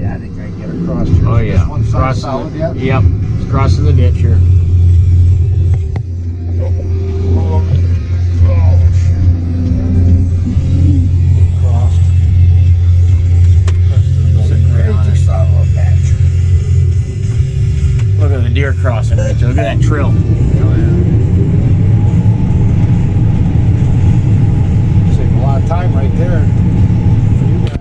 Yeah, I think I can get across here. Oh yeah, one side solid yet? Yep, it's crossing the ditch here. Crossed. Sitting right on Just it. out of a patch. Look at the deer crossing right there. Look at that trail. Oh, yeah. Save a lot of time right there for you guys.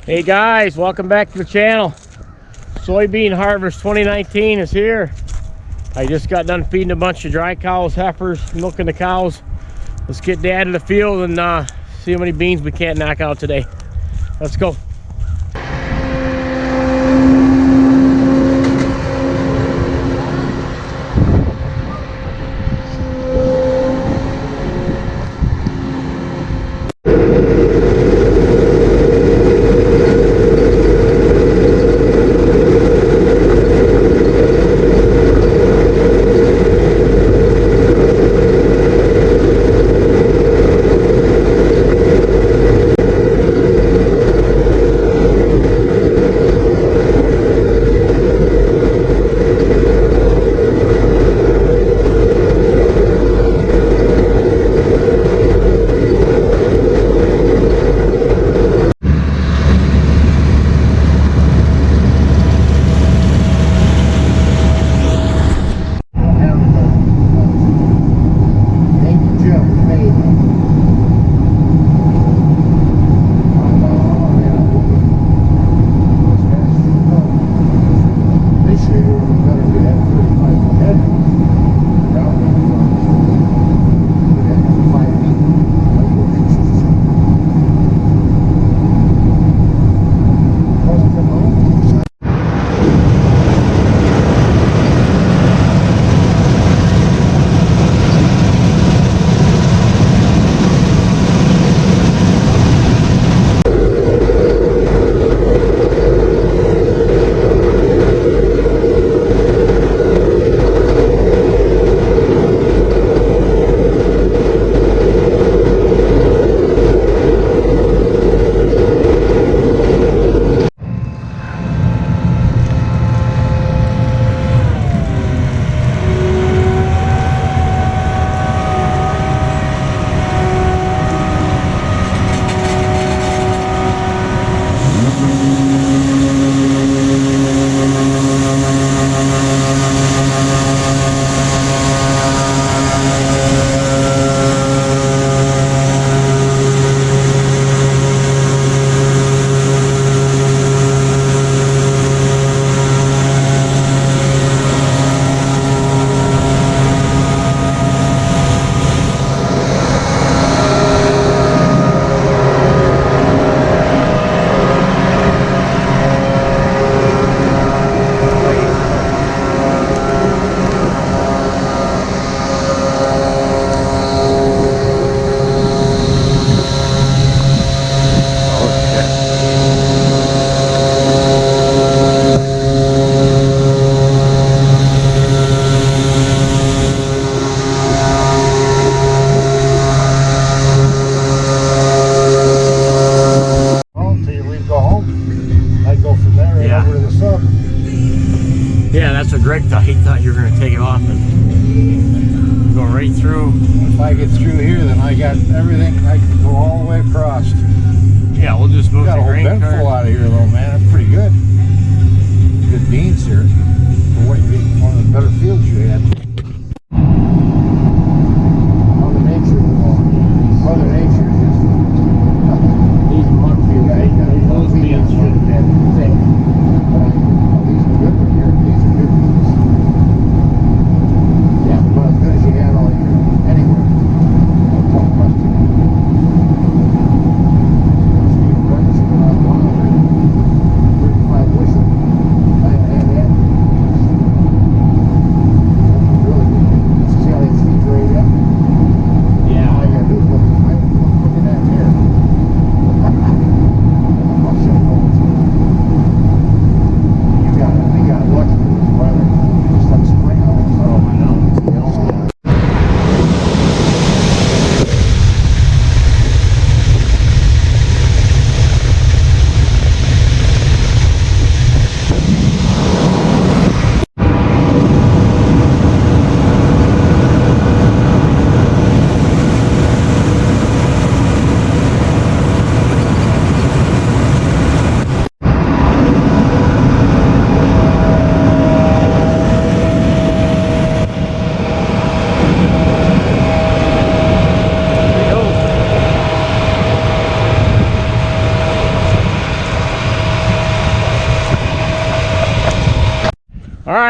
Hey guys, welcome back to the channel. Soybean harvest 2019 is here. I just got done feeding a bunch of dry cows, heifers, milking the cows. Let's get Dad to the field and see how many beans we can't knock out today. Let's go. Yeah, that's what Greg thought. He thought you were going to take it off and go right through. If I get through here, then I got everything. I can go all the way across. Yeah, we'll just move got the a whole grain bin cart. full out of here, though, man. That's pretty good. Good beans here. For what you eat, one of the better fields you had. Mother Nature, Mother Nature is just. These are muck fields. Those beans should have been thick. These are good ones here. These are good beans. Yeah, about as good as you had all year. Anywhere. Don't talk about it. Steve Brothers put out 135 bushel. I had that.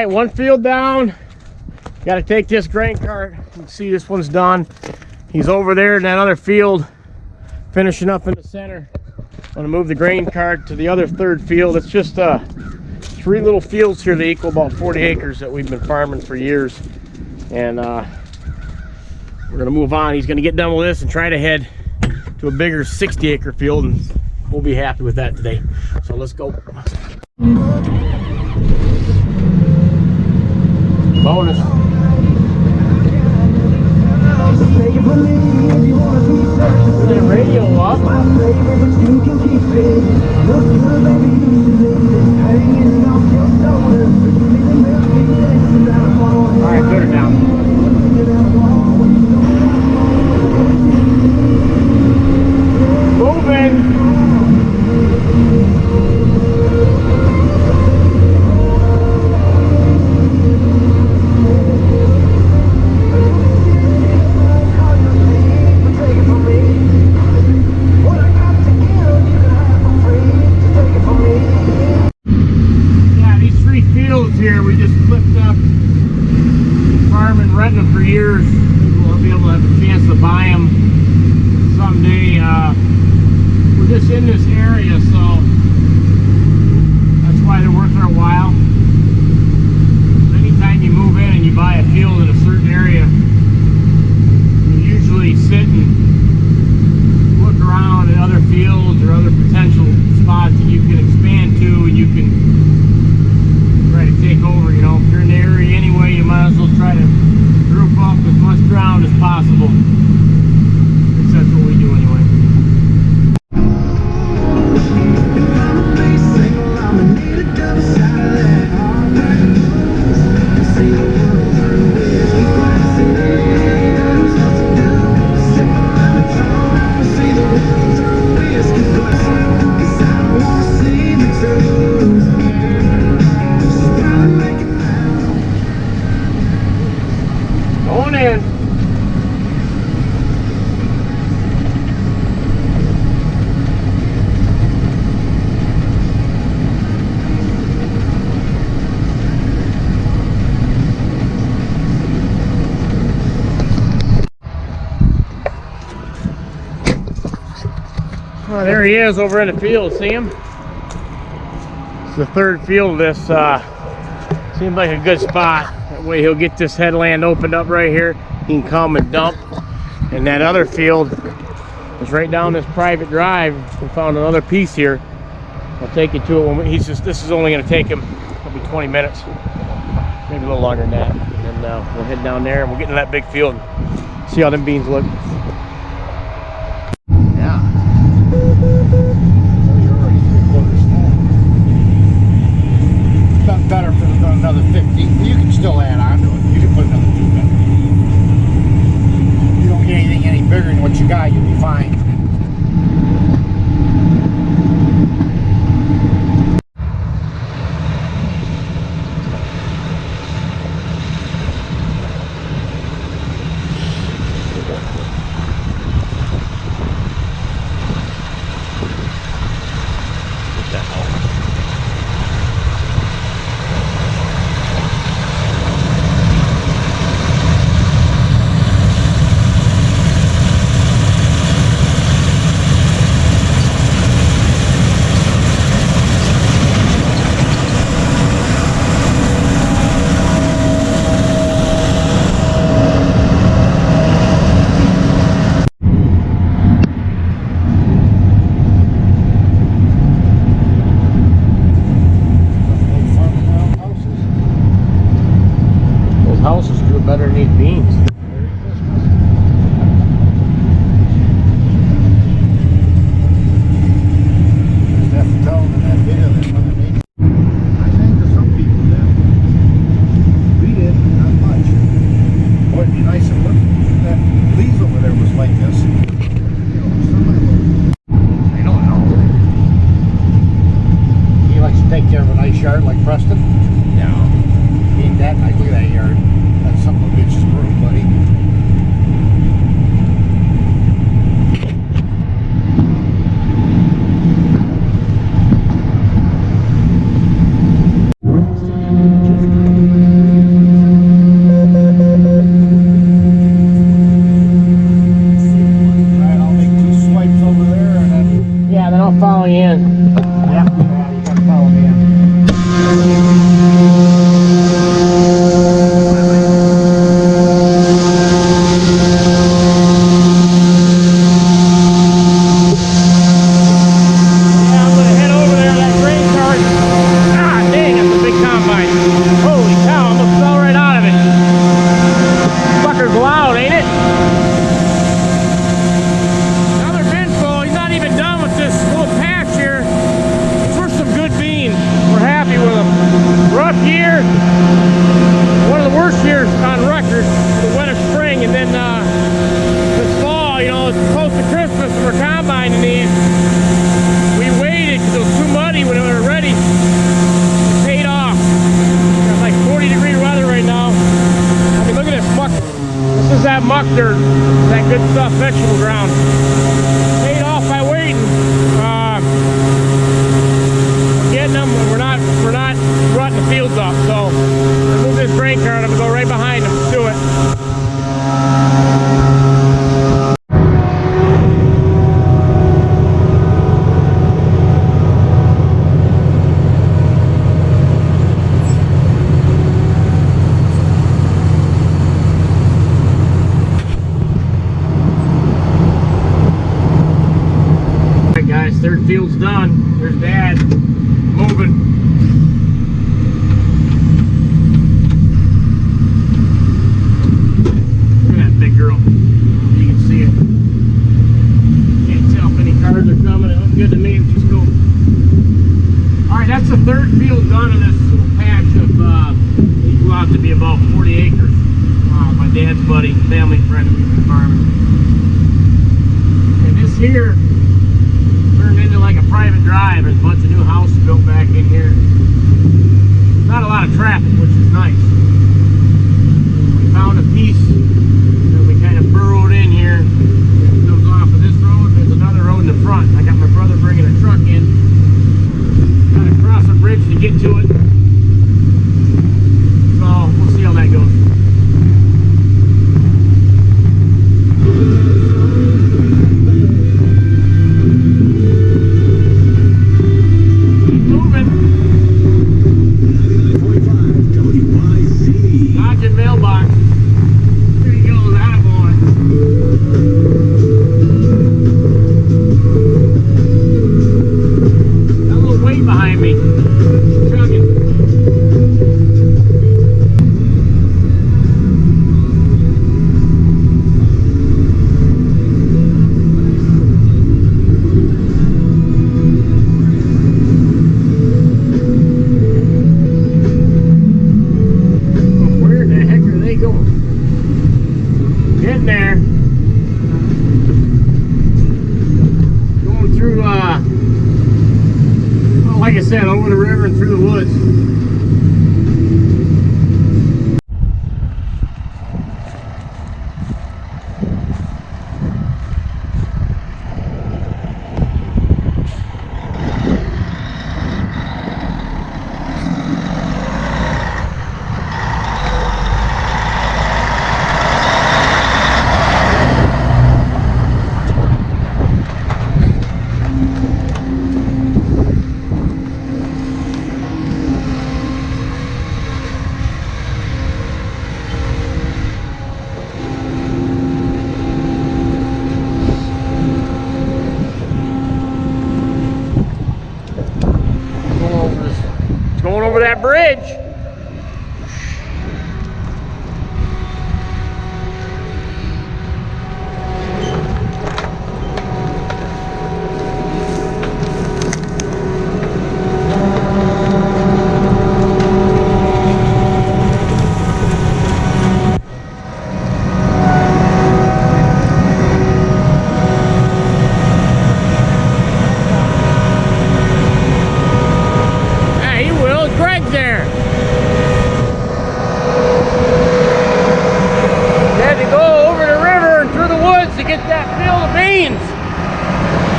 right, one field down. Got to take this grain cart. You can see this one's done. He's over there in that other field, finishing up in the center. I'm gonna move the grain cart to the other third field. It's just 3 little fields here that equal about 40 acres that we've been farming for years. And we're gonna move on. He's gonna get done with this and try to head to a bigger 60-acre field, and we'll be happy with that today. So let's go. Bonus. Put the radio up. Alright, put her down. Moving. Here we just flipped up, farming and renting them for years. Maybe we'll be able to have a chance to buy them someday. We're just in this area, so that's why they're worth our while. Anytime you move in and you buy a field in a certain area, you usually sit and look around at other fields or other potential spots that you can expand to, and you can try to take over. You know, if you're in the area anyway, you might as well try to group up as much ground as possible. At least that's what we do anyway. Oh, there he is over in the field. See him? It's the third field of this. Seems like a good spot. That way he'll get this headland opened up right here. He can come and dump. And that other field is right down this private drive. We found another piece here. I'll take you to it when this is only going to take him probably 20 minutes, maybe a little longer than that. And then we'll head down there and we'll get in that big field and see how them beans look. Better for another 50. You can still add on to it. You can put another 2 in. You don't get anything any bigger than what you got, you'll be fine. What the hell? Houses grew better than these beans. Take care of a nice yard like Preston? No. He ain't that nice. Look at that yard. That's some of a bitch's broom, buddy. you in. Yeah, you gotta follow me in. Yeah, I'm gonna head over there to that grain cart. Ah, dang, that's a big combine. Holy cow, I almost fell right out of it. Fucker's loud, ain't it? Another bin full. He's not even done with this little patch here. It's for some good beans. We're happy with them. Rough year. One of the worst years on record. The wet of spring, and then this fall, you know, it's close to Christmas and we're combining these. We waited because it was too muddy when we were ready. It paid off. It's like 40-degree weather right now. I mean, look at this muck. This is that muck dirt, that good stuff, vegetable ground. Paid off by waiting. We're getting them. We're not rutting the fields up. So I move this grain cart. I'm gonna go right behind them. Let's do it. Alright guys, third field's done. There's Dad moving. Look at that big girl. You can see it. Can't tell if any cars are coming. It looks good to me. Just go. Alright, that's the third field done in this little patch of equal out to be about 40 acres. My dad's buddy, family friend who we've been farming. And this here turned into like a private drive. There's a bunch of new houses built back in here. Not a lot of traffic, which is nice. We found a piece that we kind of burrowed in here. It goes off of this road. There's another road in the front. I got my brother bringing a truck in. Got to cross a bridge to get to it. So we'll see how that goes. Dodging mailbox. There he goes, attaboy. Got a little weight behind me. Chugging. Where the heck are they going? Getting there. Going through, well, like I said, over the river and through the woods. Going over that bridge.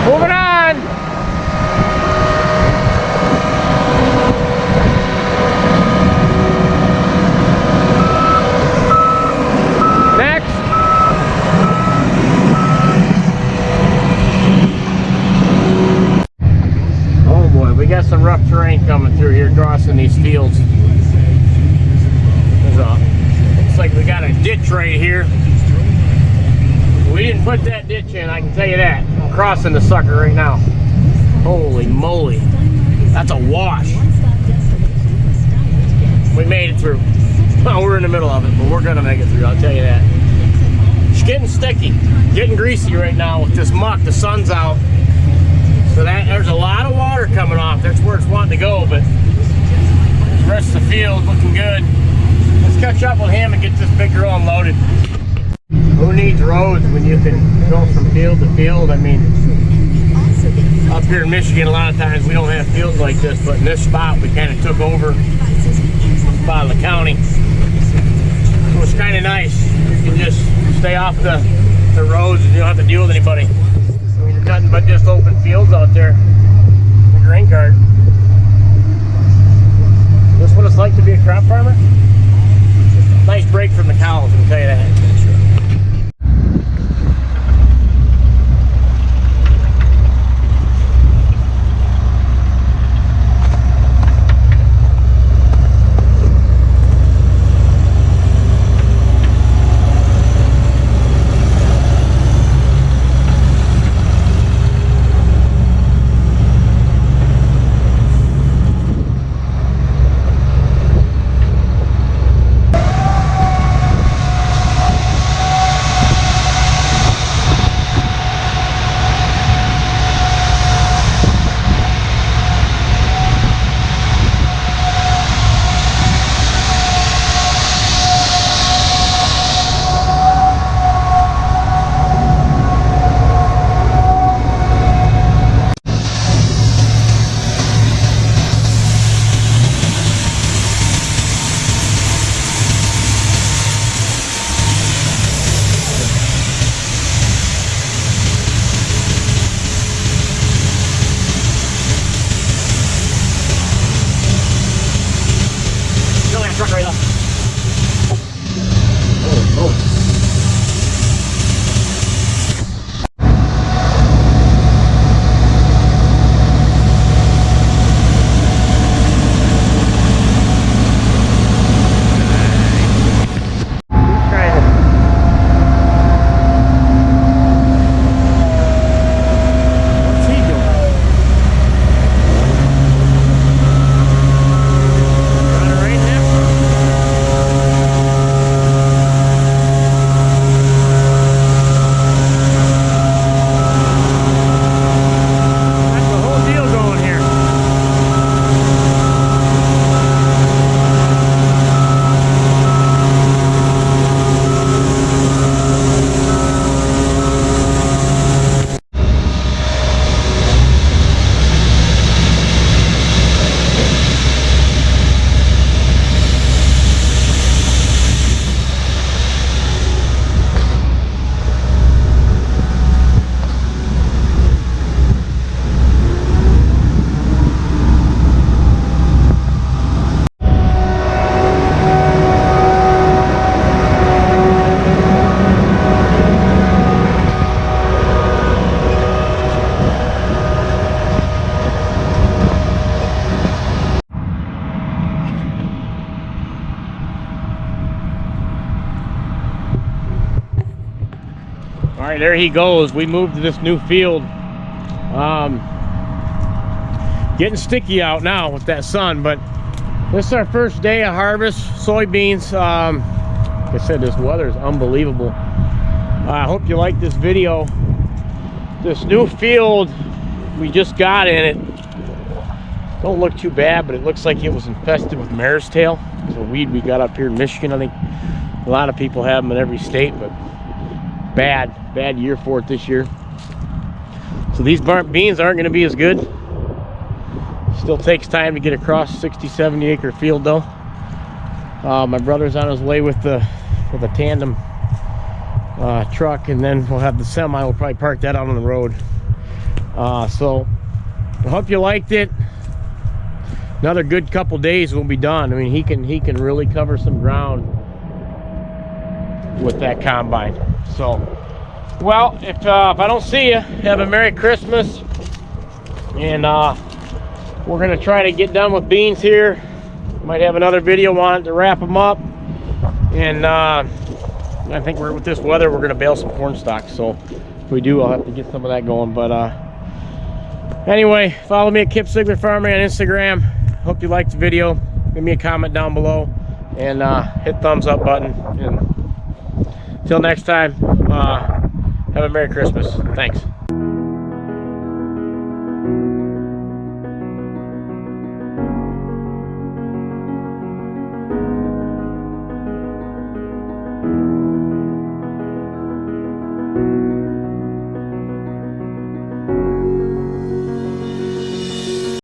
Moving on. Next. some rough terrain coming through here, crossing these fields. Looks like we got a ditch right here. We didn't put that ditch in, I can tell you that. I'm crossing the sucker right now. Holy moly. That's a wash. We made it through. Well, we're in the middle of it, but we're gonna make it through, I'll tell you that. It's getting sticky, getting greasy right now with this muck. The sun's out. So there's a lot of water coming off. That's where it's wanting to go, but the rest of the field looking good. Let's catch up with him and get this big girl unloaded. Who needs roads when you can go from field to field? I mean, up here in Michigan, a lot of times we don't have fields like this, but in this spot we kind of took over by the county. So it's kind of nice. You can just stay off the roads and you don't have to deal with anybody. I mean, there's nothing but just open fields out there. The grain cart. This is what it's like to be a crop farmer? Nice break from the cows, I can tell you that. Truck right up. Oh. All right, there he goes. We moved to this new field. Getting sticky out now with that sun, but this is our first day of harvest. Soybeans. Like I said, this weather is unbelievable. I hope you like this video. This new field we just got in it don't look too bad, but it looks like it was infested with mare's tail. It's a weed we got up here in Michigan. I think a lot of people have them in every state, but bad year for it this year. So these burnt beans aren't going to be as good. Still takes time to get across 60-70 acre field though. My brother's on his way with a tandem truck, and then we'll have the semi. We'll probably park that out on the road. So I hope you liked it. Another good couple days we'll be done. I mean, he can really cover some ground with that combine. So, well, if I don't see you, have a Merry Christmas, and we're gonna try to get done with beans here. Might have another video on it to wrap them up. And I think with this weather, we're gonna bale some corn stalks. So if we do, I'll have to get some of that going. But anyway, follow me at Kip Sigler Farming on Instagram. Hope you liked the video. Give me a comment down below and hit thumbs up button. And until next time, have a Merry Christmas. Thanks.